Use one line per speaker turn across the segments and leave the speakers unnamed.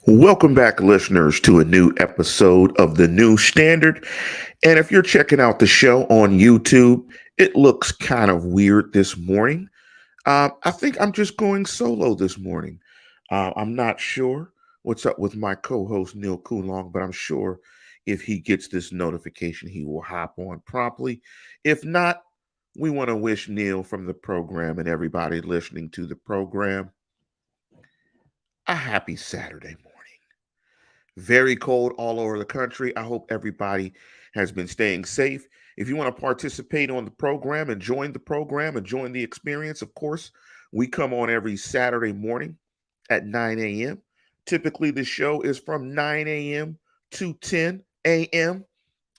Welcome back, listeners, to a new episode of The New Standard. And if you're checking out the show on YouTube, it looks kind of weird this morning. I think I'm just going solo this morning. I'm not sure what's up with my co host, Neil Coulong, but I'm sure if he gets this notification, he will hop on promptly. If not, we want to wish Neil from the program and everybody listening to the program a happy Saturday morning. Very cold all over the country. I hope everybody has been staying safe. If you want to participate on the program and join the program and join the experience, of course, we come on every Saturday morning at 9 a.m. Typically, the show is from 9 a.m. to 10 a.m.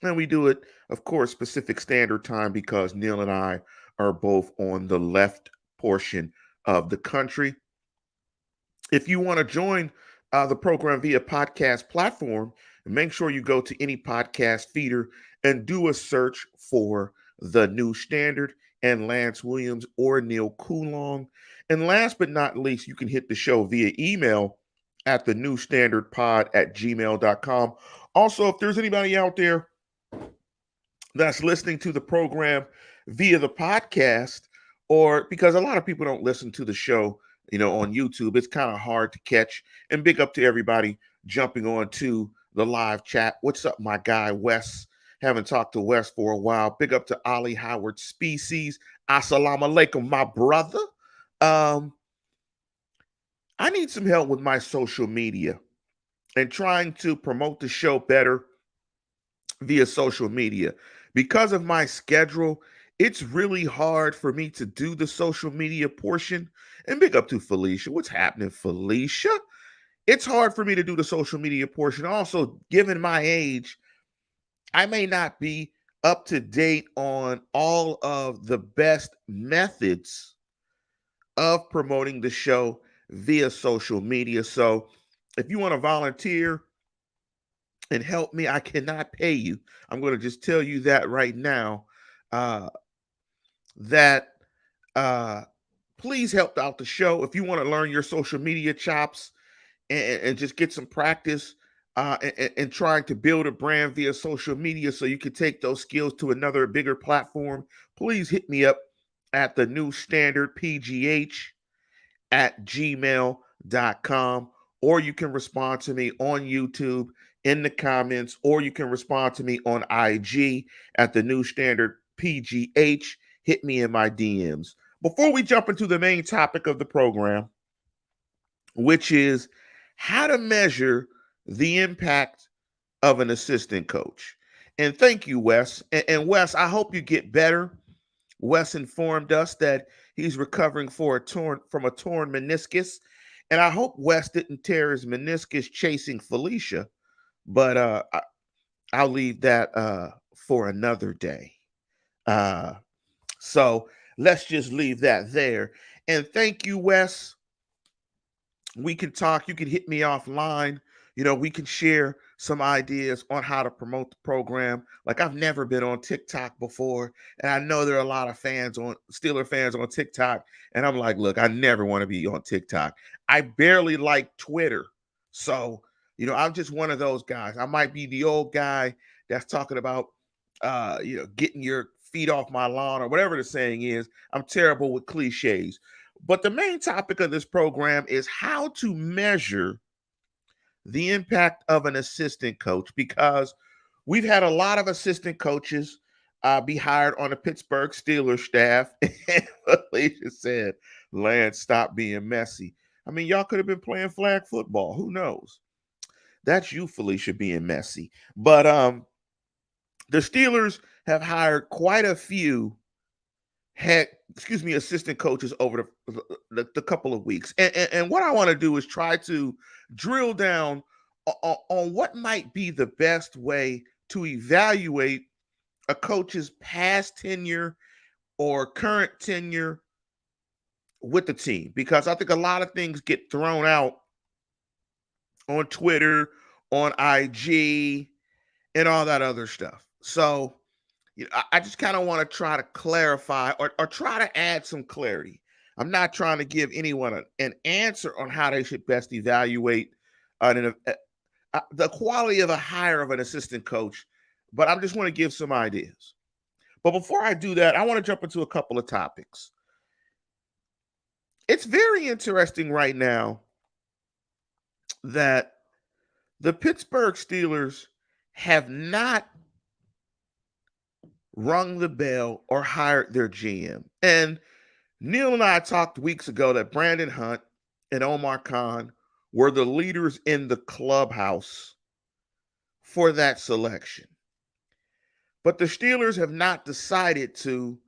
And we do it, of course, Pacific Standard Time because Neil and I are both on the left portion of the country. If you want to join the program via podcast platform, make sure you go to any podcast feeder and do a search for The New Standard and Lance Williams or Neil Coulong. And last but not least, you can hit the show via email at the newstandardpod@gmail.com. Also, if there's anybody out there that's listening to the program via the podcast, or because a lot of people don't listen to the show, on YouTube, it's kind of hard to catch. And big up to everybody jumping on to the live chat. What's up, my guy, Wes? Haven't talked to Wes for a while. Big up to Ollie Howard Species. Assalamu alaikum, my brother. I need some help with my social media and trying to promote the show better via social media. Because of my schedule, it's really hard for me to do the social media portion. And big up to Felicia. What's happening, Felicia? It's hard for me to do the social media portion. Also, given my age, I may not be up to date on all of the best methods of promoting the show via social media. So if you want to volunteer and help me, I cannot pay you. I'm going to just tell you that right now. That please help out the show. If you want to learn your social media chops and just get some practice and trying to build a brand via social media so you can take those skills to another bigger platform, please hit me up at the new standard pgh at gmail.com, or you can respond to me on YouTube in the comments, or you can respond to me on IG at the new standard pgh. Hit me in my DMs. Before we jump into the main topic of the program, which is how to measure the impact of an assistant coach. And thank you, Wes. And Wes, I hope you get better. Wes informed us that he's recovering from a torn meniscus. And I hope Wes didn't tear his meniscus chasing Felicia, but I'll leave that for another day. So let's just leave that there. And thank you, Wes. We can talk. You can hit me offline. We can share some ideas on how to promote the program. Like, I've never been on TikTok before, and I know there are a lot of Steeler fans on TikTok. And I'm like, look, I never want to be on TikTok. I barely like Twitter. So, I'm just one of those guys. I might be the old guy that's talking about, getting your feet off my lawn or whatever the saying is. I'm terrible with cliches. But the main topic of this program is how to measure the impact of an assistant coach, because we've had a lot of assistant coaches be hired on the Pittsburgh Steelers staff. And Felicia said, Lance, stop being messy. I mean, y'all could have been playing flag football. Who knows? That's you, Felicia, being messy. But the Steelers have hired quite a few assistant coaches over the couple of weeks. And what I want to do is try to drill down on what might be the best way to evaluate a coach's past tenure or current tenure with the team, because I think a lot of things get thrown out on Twitter, on IG, and all that other stuff. So I just kind of want to try to clarify or try to add some clarity. I'm not trying to give anyone an answer on how they should best evaluate the quality of a hire of an assistant coach, but I just want to give some ideas. But before I do that, I want to jump into a couple of topics. It's very interesting right now that the Pittsburgh Steelers have not rung the bell or hired their GM. And Neil and I talked weeks ago that Brandon Hunt and Omar Khan were the leaders in the clubhouse for that selection. But the Steelers have not decided to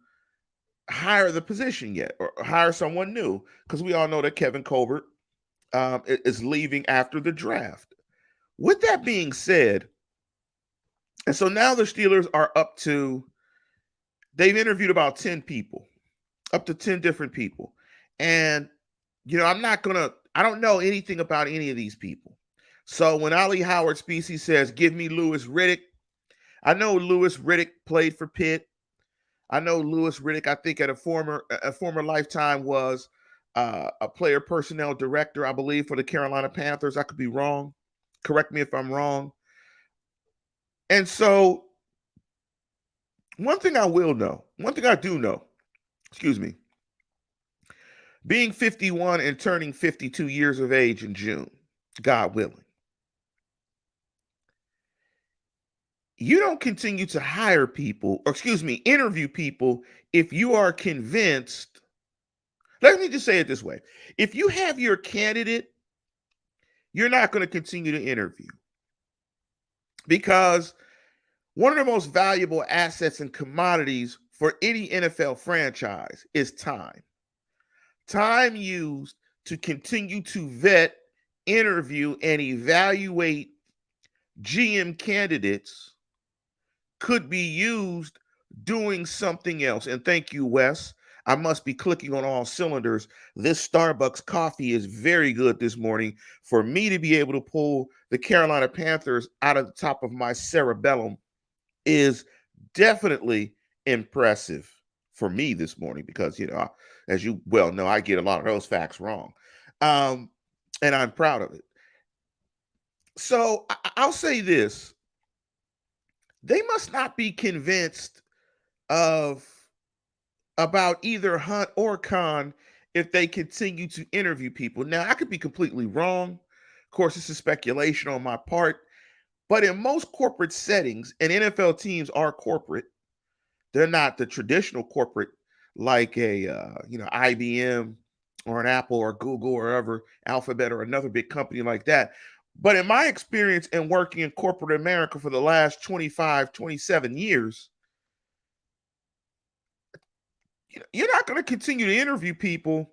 hire the position yet or hire someone new because we all know that Kevin Colbert is leaving after the draft. With that being said, and so now the Steelers are they've interviewed about 10 people, up to 10 different people. And, I don't know anything about any of these people. So when Ali Howard Species says, give me Louis Riddick, I know Louis Riddick played for Pitt. I know Louis Riddick, I think at a former lifetime was a player personnel director, I believe, for the Carolina Panthers. I could be wrong. Correct me if I'm wrong. And so one thing I do know, being 51 and turning 52 years of age in June, God willing, you don't continue to interview people if you are convinced. Let me just say it this way. If you have your candidate, you're not going to continue to interview. Because one of the most valuable assets and commodities for any NFL franchise is time. Time used to continue to vet, interview, and evaluate GM candidates could be used doing something else. And thank you, Wes. I must be clicking on all cylinders. This Starbucks coffee is very good this morning. For me to be able to pull the Carolina Panthers out of the top of my cerebellum is definitely impressive for me this morning because, as you well know, I get a lot of those facts wrong. And I'm proud of it. So I'll say this. They must not be convinced about either Hunt or Khan if they continue to interview people. Now, I could be completely wrong. Of course, this is speculation on my part. But in most corporate settings, and NFL teams are corporate, they're not the traditional corporate like a IBM or an Apple or Google or ever Alphabet or another big company like that. But in my experience in working in corporate America for the last 25, 27 years, you're not going to continue to interview people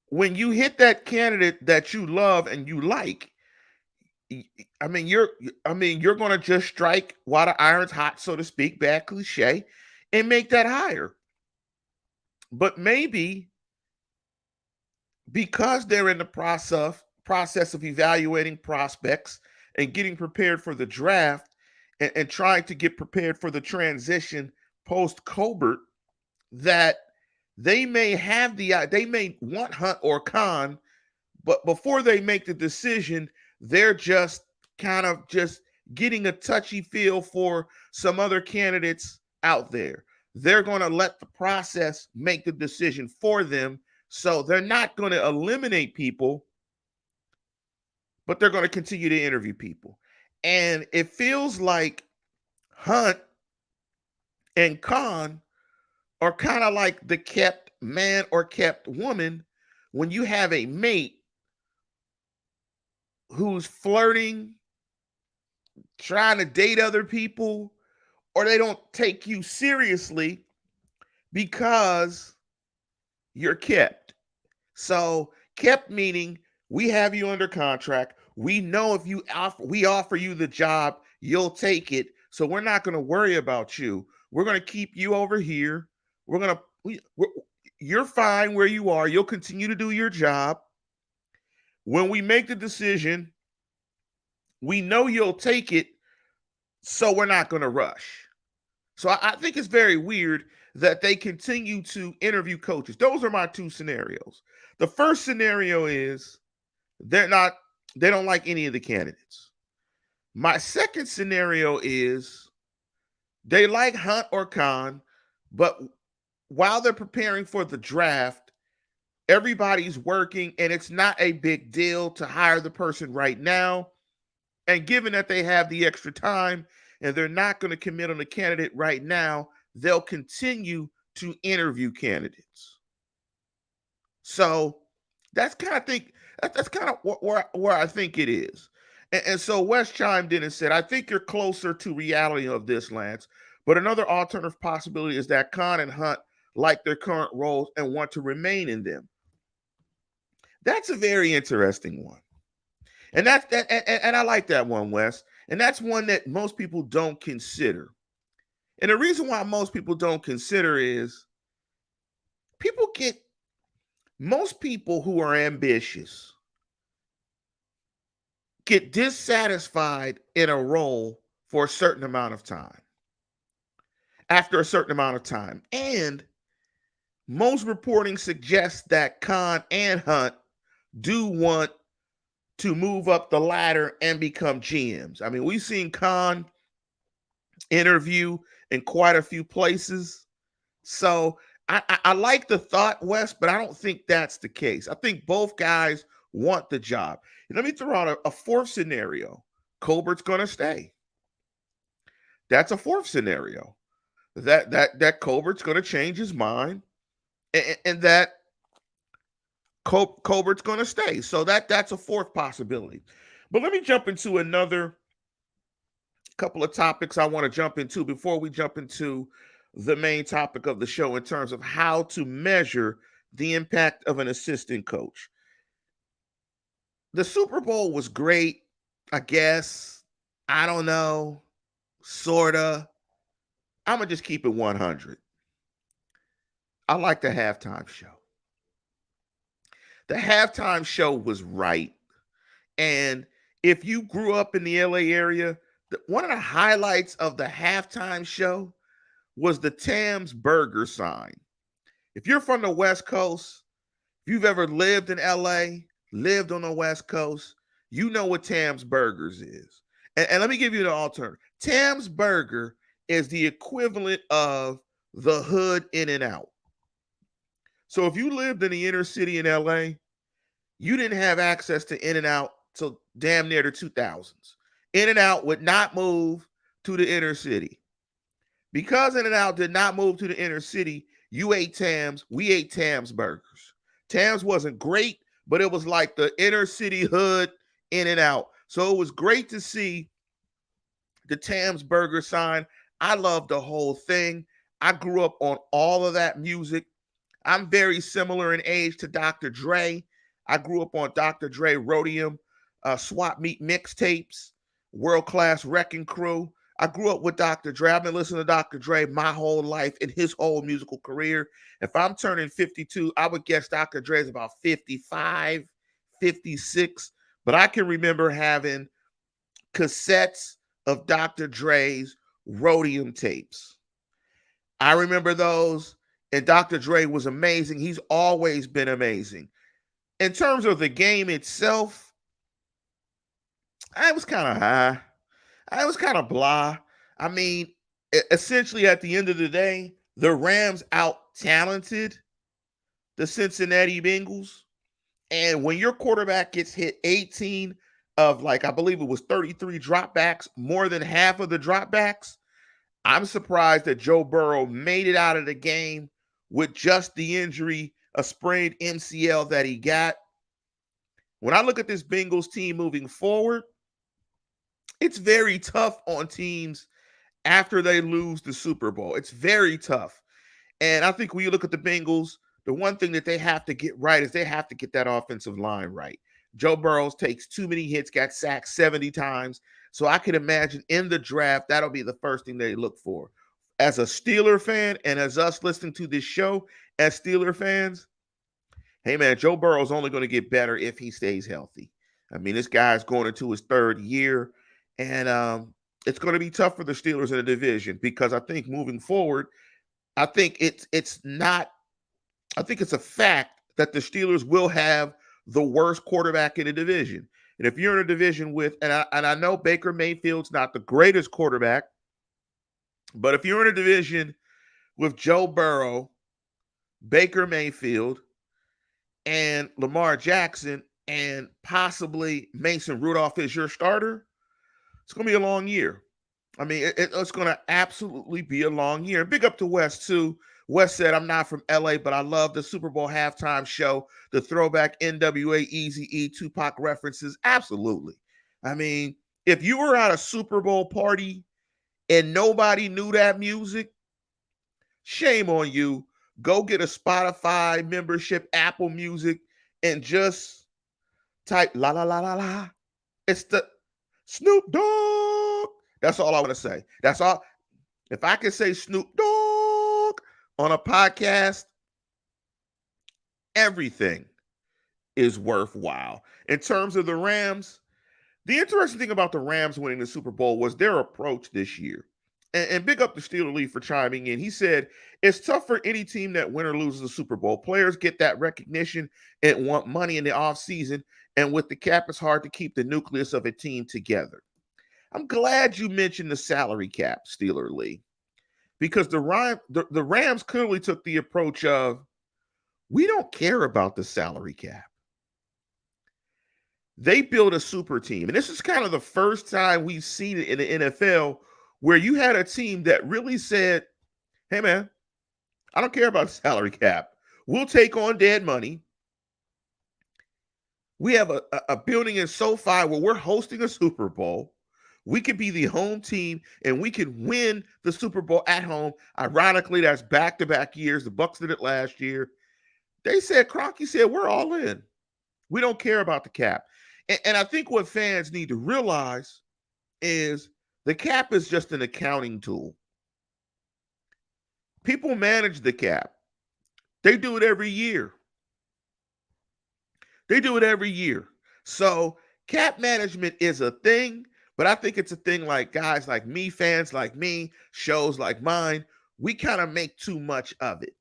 when you hit that candidate that you love and you like. You're going to just strike while the iron's hot, so to speak, bad cliche, and make that hire. But maybe because they're in the process of evaluating prospects and getting prepared for the draft and trying to get prepared for the transition post Colbert, that they may want Hunt or Khan, but before they make the decision, they're just kind of just getting a touchy feel for some other candidates out there. They're going to let the process make the decision for them. So they're not going to eliminate people, but they're going to continue to interview people. And it feels like Hunt and Khan are kind of like the kept man or kept woman when you have a mate who's flirting, trying to date other people, or they don't take you seriously because you're kept. So kept meaning we have you under contract. We know if we offer you the job, you'll take it. So we're not going to worry about you. We're going to keep you over here. You're fine where you are. You'll continue to do your job. When we make the decision, we know you'll take it, so we're not going to rush. So I think it's very weird that they continue to interview coaches. Those are my two scenarios. The first scenario is they're not They don't like any of the candidates. My second scenario is they like Hunt or Khan, but while they're preparing for the draft, everybody's working and it's not a big deal to hire the person right now. And given that they have the extra time and they're not going to commit on a candidate right now, they'll continue to interview candidates. So that's kind of think that's kind of where I think it is. And so Wes chimed in and said, I think you're closer to reality of this, Lance. But another alternative possibility is that Khan and Hunt like their current roles and want to remain in them. That's a very interesting one. And and I like that one, Wes. And that's one that most people don't consider. And the reason why most people don't consider is people get most people who are ambitious get dissatisfied in a role for a certain amount of time. After a certain amount of time. And most reporting suggests that Khan and Hunt do want to move up the ladder and become GMs. I mean, we've seen Khan interview in quite a few places. So I like the thought, Wes, but I don't think that's the case. I think both guys want the job. And let me throw out a fourth scenario. Colbert's going to stay. That's a fourth scenario. That Colbert's going to change his mind, and that Colbert's going to stay. So that's a fourth possibility. But let me jump into another couple of topics I want to jump into before we jump into the main topic of the show in terms of how to measure the impact of an assistant coach. The Super Bowl was great, I guess. I don't know. Sorta. I'm going to just keep it 100. I like the halftime show. The halftime show was right. And if you grew up in the LA area, one of the highlights of the halftime show was the Tam's Burger sign. If you're from the West Coast, if you've ever lived in LA, lived on the West Coast, you know what Tam's Burgers is. And let me give you the alternative. Tam's Burger is the equivalent of the Hood In-N-Out. So if you lived in the inner city in LA, you didn't have access to In-N-Out till damn near the 2000s. In-N-Out would not move to the inner city. Because In-N-Out did not move to the inner city, you ate Tam's, we ate Tam's Burgers. Tam's wasn't great, but it was like the inner city hood In-N-Out. So it was great to see the Tam's Burger sign. I loved the whole thing. I grew up on all of that music. I'm very similar in age to Dr. Dre. I grew up on Dr. Dre Rhodium, Swap Meet mixtapes, World Class Wrecking Crew. I grew up with Dr. Dre. I've been listening to Dr. Dre my whole life in his whole musical career. If I'm turning 52, I would guess Dr. Dre is about 55, 56. But I can remember having cassettes of Dr. Dre's Rhodium tapes. I remember those, and Dr. Dre was amazing. He's always been amazing. In terms of the game itself, I was kind of high. I was kind of blah. I mean, essentially at the end of the day, the Rams out-talented the Cincinnati Bengals. And when your quarterback gets hit 18 of, like, I believe it was 33 dropbacks, more than half of the dropbacks, I'm surprised that Joe Burrow made it out of the game with just the injury, a sprained MCL that he got. When I look at this Bengals team moving forward, it's very tough on teams after they lose the Super Bowl. It's very tough. And I think when you look at the Bengals, the one thing that they have to get right is they have to get that offensive line right. Joe Burrow takes too many hits, got sacked 70 times. So I can imagine in the draft, that'll be the first thing they look for. As a Steeler fan and as us listening to this show as Steeler fans, hey, man, Joe Burrow's only going to get better if he stays healthy. I mean, this guy's going into his third year, and it's going to be tough for the Steelers in the division because I think moving forward, I think it's a fact that the Steelers will have the worst quarterback in the division. And if you're in a division with, and I know Baker Mayfield's not the greatest quarterback, but if you're in a division with Joe Burrow, Baker Mayfield, and Lamar Jackson, and possibly Mason Rudolph is your starter, it's going to be a long year. I mean, it's going to absolutely be a long year. And big up to Wes, too. Wes said, I'm not from LA, but I love the Super Bowl halftime show, the throwback NWA Eazy-E Tupac references. Absolutely. I mean, if you were at a Super Bowl party and nobody knew that music, shame on you. Go get a Spotify membership, Apple Music, and just type la la la la la. It's the Snoop Dogg. That's all I want to say. That's all. If I can say Snoop Dogg on a podcast, everything is worthwhile. In terms of the Rams, the interesting thing about the Rams winning the Super Bowl was their approach this year. And big up to Steeler Lee for chiming in. He said, it's tough for any team that win or loses the Super Bowl. Players get that recognition and want money in the offseason. And with the cap, it's hard to keep the nucleus of a team together. I'm glad you mentioned the salary cap, Steeler Lee, because the Rams clearly took the approach of, we don't care about the salary cap. They built a super team. And this is kind of the first time we've seen it in the NFL where you had a team that really said, hey, man, I don't care about the salary cap. We'll take on dead money. We have a building in SoFi where we're hosting a Super Bowl. We could be the home team and we could win the Super Bowl at home. Ironically, that's back-to-back years. The Bucs did it last year. They said, Kroenke said, we're all in. We don't care about the cap. And I think what fans need to realize is the cap is just an accounting tool. People manage the cap. They do it every year. So cap management is a thing, but I think it's a thing like guys like me, fans like me, shows like mine, we kind of make too much of it.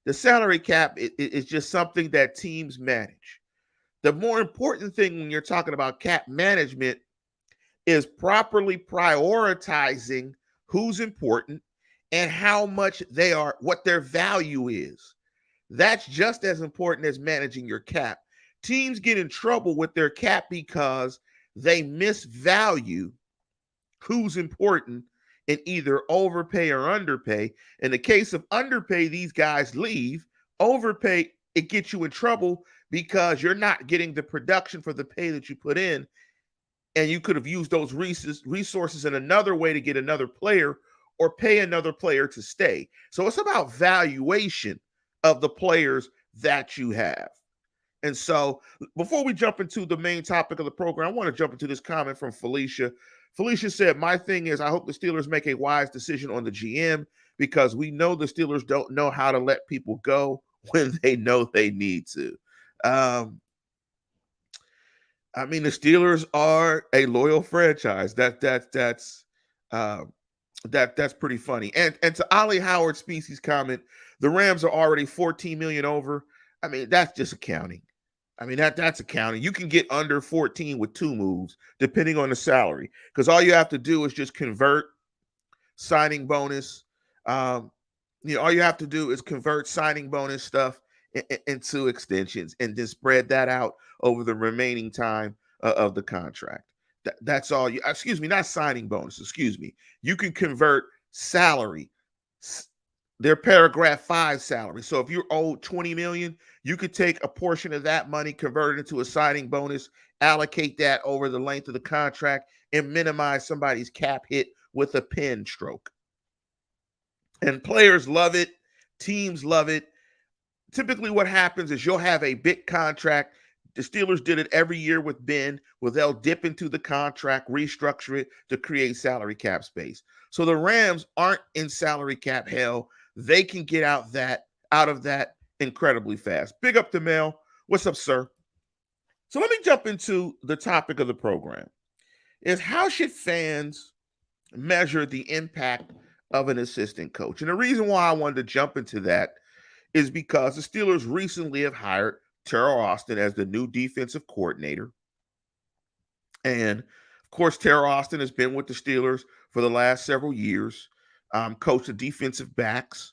The salary cap is just something that teams manage. The more important thing when you're talking about cap management is properly prioritizing who's important and how much they are, what their value is. That's just as important as managing your cap. Teams get in trouble with their cap because they misvalue who's important and either overpay or underpay. In the case of underpay, these guys leave. Overpay, it gets you in trouble because you're not getting the production for the pay that you put in. And you could have used those resources in another way to get another player or pay another player to stay. So it's about valuation of the players that you have. And so before we jump into the main topic of the program, I want to jump into this comment from Felicia. Felicia said, my thing is, I hope the Steelers make a wise decision on the GM because we know the Steelers don't know how to let people go when they know they need to. I mean, the Steelers are a loyal franchise. That's pretty funny. And to Ollie Howard Species comment, the Rams are already 14 million over. I mean, that's just accounting. I mean, that's accounting. You can get under 14 with two moves, depending on the salary, because all you have to do is just convert signing bonus. All you have to do is convert signing bonus stuff into extensions and then spread that out over the remaining time of the contract. That's all you, excuse me, not signing bonus, excuse me. You can convert salary, their paragraph 5 salary. So if you're owed 20 million, you could take a portion of that money, convert it into a signing bonus, allocate that over the length of the contract, and minimize somebody's cap hit with a pen stroke. And players love it. Teams love it. Typically what happens is you'll have a big contract. The Steelers did it every year with Ben, where they'll dip into the contract, restructure it to create salary cap space. So the Rams aren't in salary cap hell. They can get out of that incredibly fast. Big up to Mel. What's up, sir? So let me jump into the topic of the program. Is how should fans measure the impact of an assistant coach? And the reason why I wanted to jump into that is because the Steelers recently have hired Terrell Austin as the new defensive coordinator. And of course, Terrell Austin has been with the Steelers for the last several years, coached the defensive backs.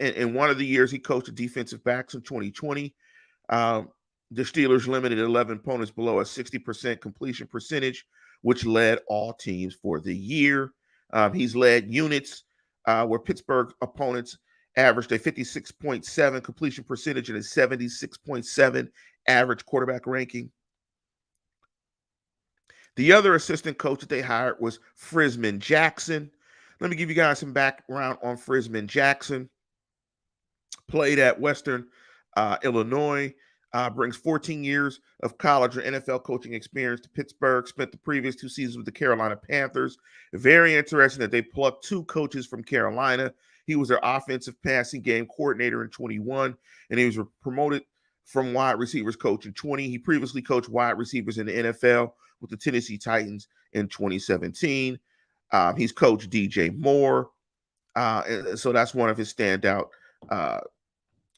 In one of the years, he coached the defensive backs in 2020. Um, the Steelers limited 11 opponents below a 60% completion percentage, which led all teams for the year. He's led units where Pittsburgh opponents averaged a 56.7 completion percentage and a 76.7 average quarterback ranking. The other assistant coach that they hired was Frisman Jackson. Let me give you guys some background on Frisman Jackson. Played at Western Illinois, brings 14 years of college or NFL coaching experience to Pittsburgh, spent the previous 2 seasons with the Carolina Panthers. Very interesting that they plucked 2 coaches from Carolina. He was their offensive passing game coordinator in 21, and he was promoted from wide receivers coach in 20. He previously coached wide receivers in the NFL with the Tennessee Titans in 2017. He's coached DJ Moore. So that's one of his standout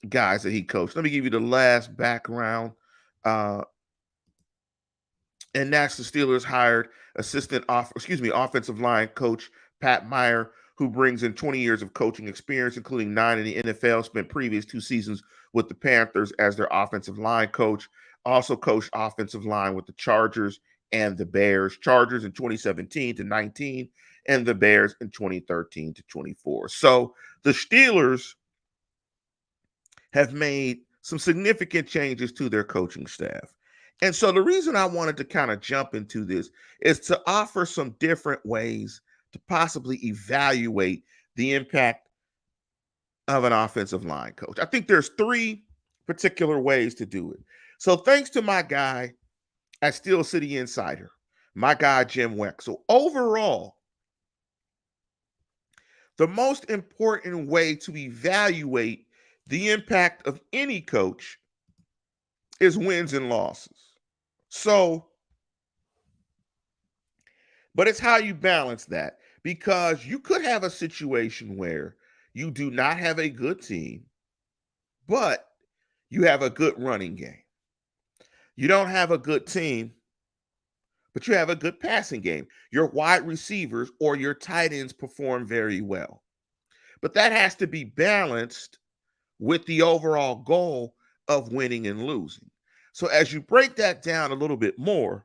guys that he coached. Let me give you the last background. And that's the Steelers hired offensive line coach Pat Meyer, who brings in 20 years of coaching experience, including 9 in the NFL, spent previous 2 seasons with the Panthers as their offensive line coach. Also coached offensive line with the Chargers and the Bears. Chargers in 2017 to 19, and the Bears in 2013 to 24. So the Steelers have made some significant changes to their coaching staff. And so the reason I wanted to kind of jump into this is to offer some different ways to possibly evaluate the impact of an offensive line coach. I think there's 3 particular ways to do it. So thanks to my guy at Steel City Insider, my guy Jim Wexell. Overall, the most important way to evaluate the impact of any coach is wins and losses. So, but it's how you balance that, because you could have a situation where you do not have a good team, but you have a good running game. You don't have a good team, but you have a good passing game. Your wide receivers or your tight ends perform very well. But that has to be balanced with the overall goal of winning and losing. So as you break that down a little bit more,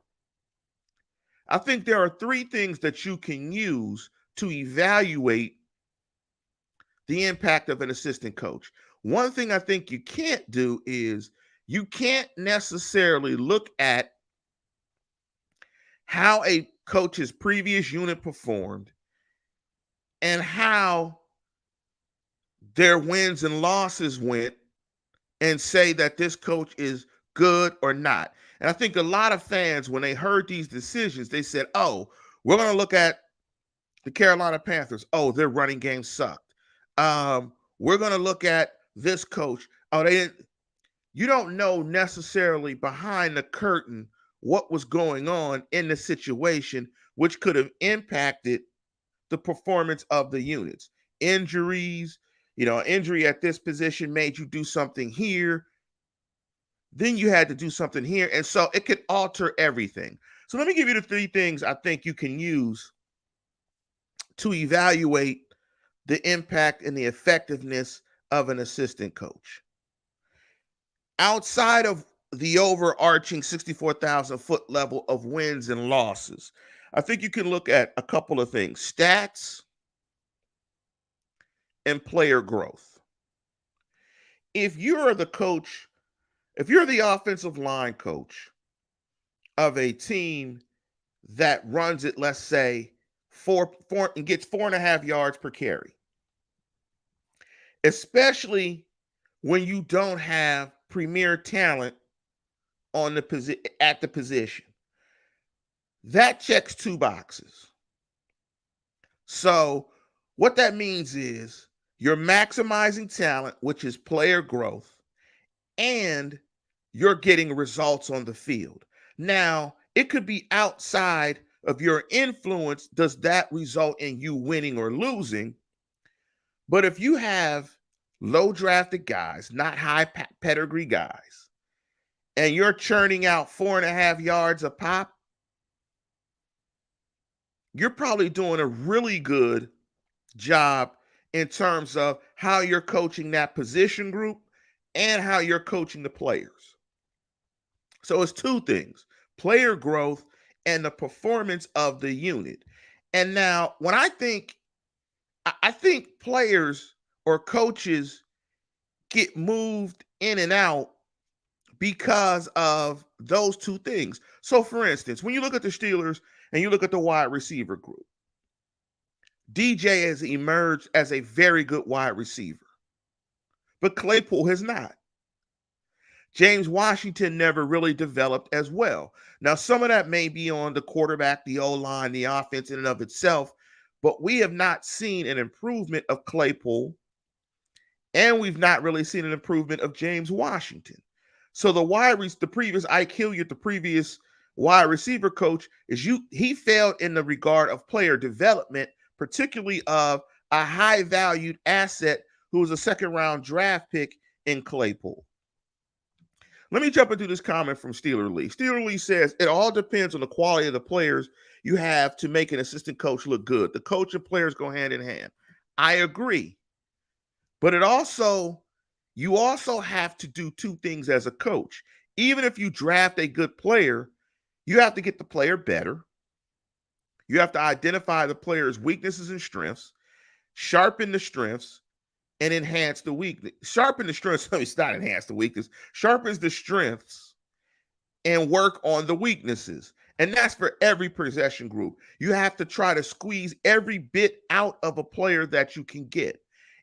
I think there are 3 things that you can use to evaluate the impact of an assistant coach. One thing I think you can't do is you can't necessarily look at how a coach's previous unit performed and how their wins and losses went and say that this coach is good or not. And I think a lot of fans, when they heard these decisions, they said, oh, we're going to look at the Carolina Panthers. Oh, their running game sucked. We're going to look at this coach. Oh, they didn't. You don't know necessarily behind the curtain what was going on in the situation, which could have impacted the performance of the units. Injuries, injury at this position made you do something here. Then you had to do something here. And so it could alter everything. So let me give you the 3 things I think you can use to evaluate the impact and the effectiveness of an assistant coach. Outside of the overarching 64,000 foot level of wins and losses, I think you can look at a couple of things: stats and player growth. If you're the coach, if you're the offensive line coach of a team that runs it, let's say, four and gets 4.5 yards per carry, especially when you don't have premier talent on the at the position, that checks 2 boxes. So what that means is you're maximizing talent, which is player growth, and you're getting results on the field. Now, it could be outside of your influence. Does that result in you winning or losing? But if you have low drafted guys, not high pedigree guys, and you're churning out 4.5 yards a pop, you're probably doing a really good job in terms of how you're coaching that position group and how you're coaching the players. So it's two things: player growth and the performance of the unit. And now, when I think players or coaches get moved in and out because of those two things. So, for instance, when you look at the Steelers and you look at the wide receiver group, DJ has emerged as a very good wide receiver, but Claypool has not. James Washington never really developed as well. Now, some of that may be on the quarterback, the O line, the offense in and of itself, but we have not seen an improvement of Claypool, and we've not really seen an improvement of James Washington. So the previous I kill you, the previous wide receiver coach he failed in the regard of player development, particularly of a high valued asset who was a second round draft pick in Claypool. Let me jump into this comment from Steeler Lee. Steeler Lee says it all depends on the quality of the players you have to make an assistant coach look good. The coach and players go hand in hand. I agree. But you also have to do two things as a coach. Even if you draft a good player, you have to get the player better. You have to identify the player's weaknesses and strengths, sharpen the strengths, and enhance the weakness. Sharpen the strengths. It's not enhance the weakness. Sharpens the strengths and work on the weaknesses. And that's for every possession group. You have to try to squeeze every bit out of a player that you can get.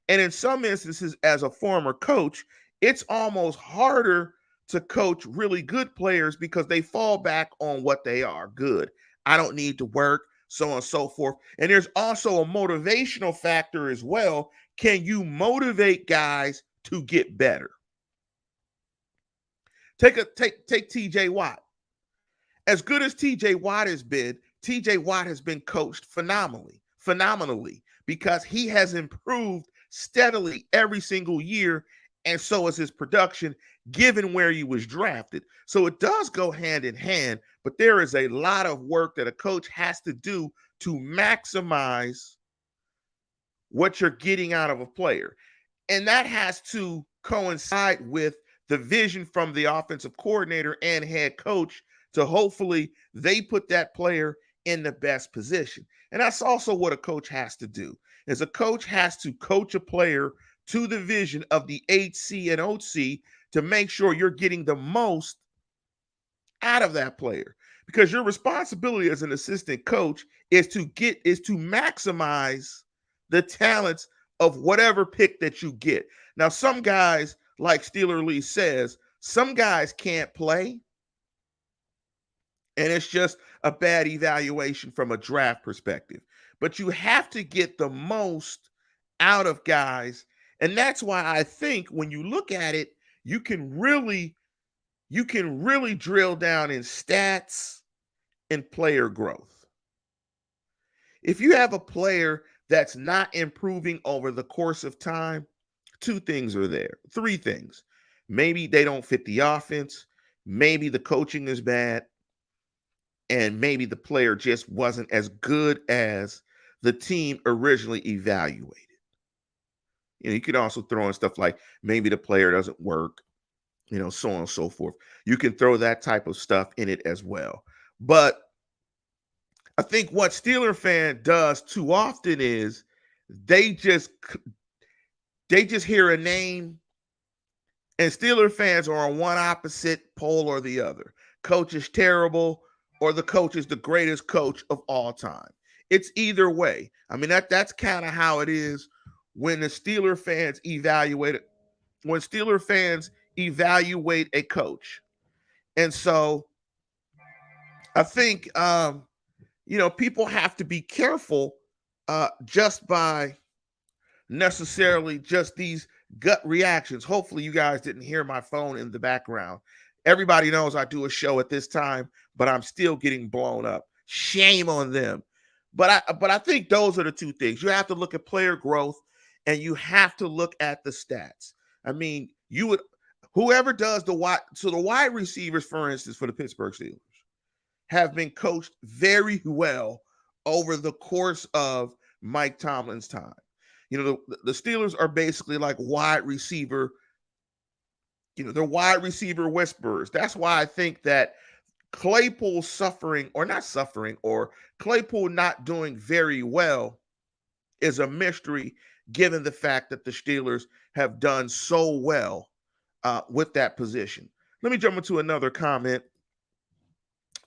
And in some instances, as a former coach, it's almost harder to coach really good players because they fall back on what they are good. I don't need to work, so on and so forth. And there's also a motivational factor as well. Can you motivate guys to get better? Take TJ Watt. As good as TJ Watt has been, TJ Watt has been coached phenomenally, because he has improved steadily every single year, and so is his production, given where he was drafted. So it does go hand in hand, but there is a lot of work that a coach has to do to maximize what you're getting out of a player. And that has to coincide with the vision from the offensive coordinator and head coach to hopefully they put that player in the best position. And that's also what a coach has to do. Is a coach has to coach a player to the vision of the HC and OC to make sure you're getting the most out of that player. Because your responsibility as an assistant coach is to maximize the talents of whatever pick that you get. Now, some guys, like Steeler Lee says, some guys can't play, and it's just a bad evaluation from a draft perspective. But you have to get the most out of guys, and that's why I think when you look at it, you can really drill down in stats and player growth. If you have a player that's not improving over the course of time, two things are there. Three things. Maybe they don't fit the offense. Maybe the coaching is bad. And maybe the player just wasn't as good as the team originally evaluated. You could also throw in stuff like maybe the player doesn't work, so on and so forth. You can throw that type of stuff in it as well. But I think what Steeler fan does too often is they just hear a name, and Steeler fans are on one opposite pole or the other. Coach is terrible, or the coach is the greatest coach of all time. It's either way. I mean, that's kind of how it is when the Steeler fans evaluate it. When Steeler fans evaluate a coach. And so I think people have to be careful just by necessarily just these gut reactions. Hopefully you guys didn't hear my phone in the background. Everybody knows I do a show at this time, but I'm still getting blown up. Shame on them. But I think those are the two things. You have to look at player growth, and you have to look at the stats. I mean, whoever does the wide receivers, for instance, for the Pittsburgh Steelers, have been coached very well over the course of Mike Tomlin's time. The Steelers are basically like wide receiver, they're wide receiver whisperers. That's why I think that Claypool suffering or not suffering or Claypool not doing very well is a mystery given the fact that the Steelers have done so well with that position. Let me jump into another comment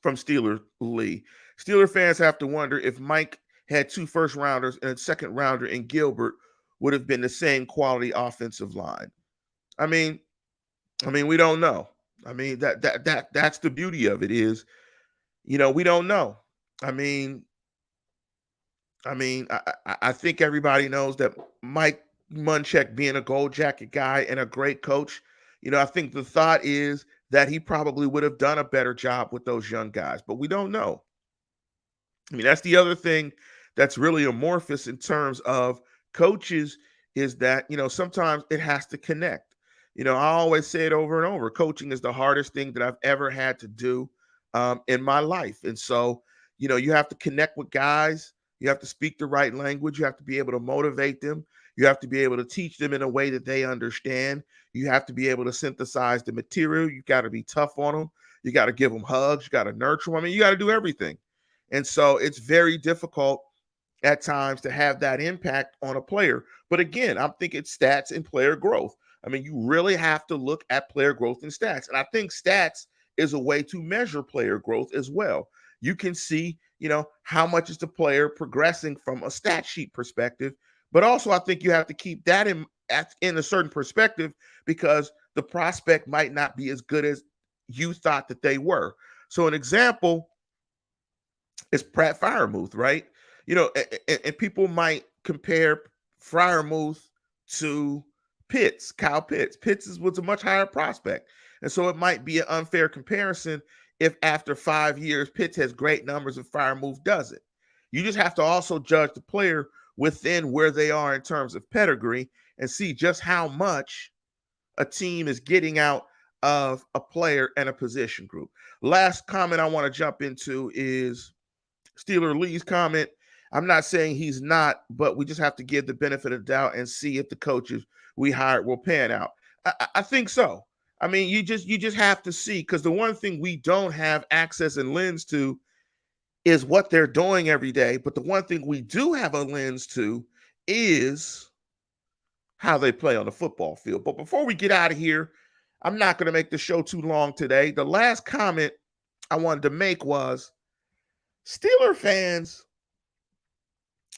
from Steeler Lee. Steeler fans have to wonder if Mike had two first rounders and a second rounder in Gilbert would have been the same quality offensive line. I mean, we don't know. That's the beauty of it is, we don't know. I mean, I think everybody knows that Mike Munchak being a gold jacket guy and a great coach, I think the thought is that he probably would have done a better job with those young guys, but we don't know. That's the other thing that's really amorphous in terms of coaches is that, sometimes it has to connect. I always say it over and over. Coaching is the hardest thing that I've ever had to do in my life. And so, you have to connect with guys. You have to speak the right language. You have to be able to motivate them. You have to be able to teach them in a way that they understand. You have to be able to synthesize the material. You got to be tough on them. You got to give them hugs. You got to nurture them. You got to do everything. And so it's very difficult at times to have that impact on a player. But again, I'm thinking stats and player growth. You really have to look at player growth and stats. And I think stats is a way to measure player growth as well. You can see, how much is the player progressing from a stat sheet perspective. But also, I think you have to keep that in a certain perspective because the prospect might not be as good as you thought that they were. So an example is Pratt Fryermuth, right? And people might compare Fryermuth to Kyle Pitts. Pitts was a much higher prospect. And so it might be an unfair comparison if after 5 years Pitts has great numbers and Fryermuth doesn't. You just have to also judge the player within where they are in terms of pedigree and see just how much a team is getting out of a player and a position group. Last comment I want to jump into is Steeler Lee's comment. I'm not saying he's not, but we just have to give the benefit of the doubt and see if the coaches we hired will pan out. I think so. You just have to see, because the one thing we don't have access and lens to is what they're doing every day. But the one thing we do have a lens to is how they play on the football field. But before we get out of here, I'm not going to make the show too long today. The last comment I wanted to make was Steeler fans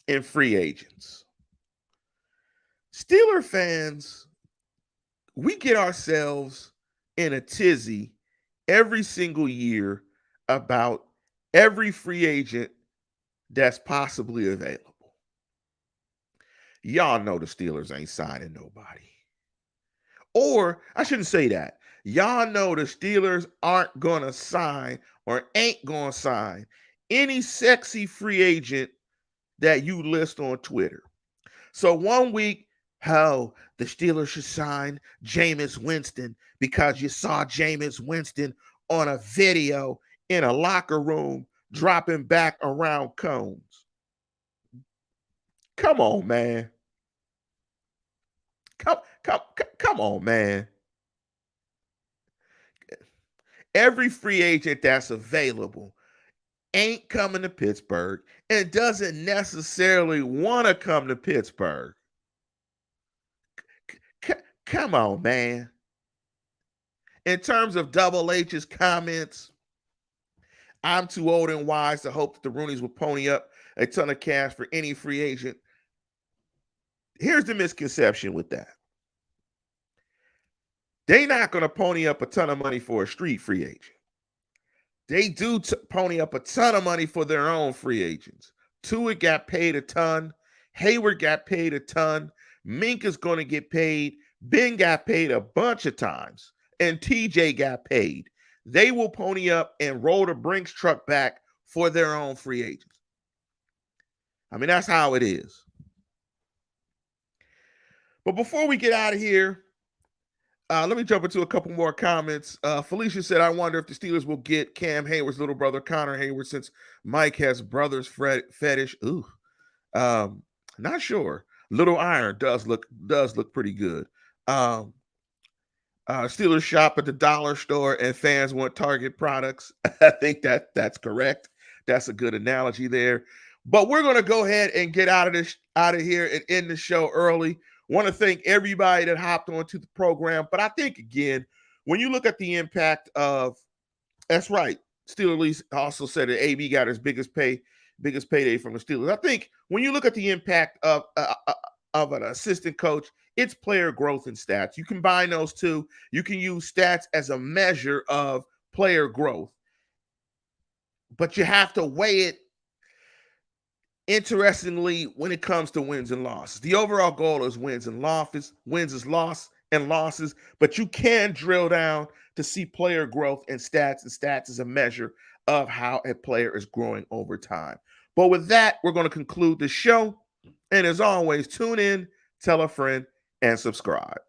and free agents. Steeler fans, we get ourselves in a tizzy every single year about every free agent that's possibly available. Y'all know the Steelers ain't signing nobody. Or I shouldn't say that. Y'all know the Steelers aren't going to sign or ain't going to sign any sexy free agent that you list on Twitter. So one week, the Steelers should sign Jameis Winston because you saw Jameis Winston on a video in a locker room dropping back around cones. Come on, man. Come on, man. Every free agent that's available ain't coming to Pittsburgh and doesn't necessarily want to come to Pittsburgh. Come on, man. In terms of Double H's comments, I'm too old and wise to hope that the Rooneys will pony up a ton of cash for any free agent. Here's the misconception with that. They're not going to pony up a ton of money for a street free agent. They do pony up a ton of money for their own free agents. Tua got paid a ton. Hayward got paid a ton. Mink is going to get paid. Ben got paid a bunch of times. And TJ got paid. They will pony up and roll the Brinks truck back for their own free agents. That's how it is. But before we get out of here, Let me jump into a couple more comments. Felicia said, I wonder if the Steelers will get Cam Hayward's little brother, Connor Hayward, since Mike has brothers fetish. Ooh. Um, Not sure. Little Iron does look pretty good. Um, Steelers shop at the dollar store and fans want Target products. I think that's correct. That's a good analogy there. But we're gonna go ahead and get out of here and end the show early. Want to thank everybody that hopped onto the program. But I think again, when you look at the impact of that's right. Steelers also said that AB got his biggest payday from the Steelers. I think when you look at the impact of an assistant coach, it's player growth and stats. You combine those two. You can use stats as a measure of player growth, but you have to weigh it interestingly when it comes to wins and losses. The overall goal is wins is loss and losses, but you can drill down to see player growth and stats is a measure of how a player is growing over time. But with that, we're going to conclude the show. And as always, tune in, tell a friend, and subscribe.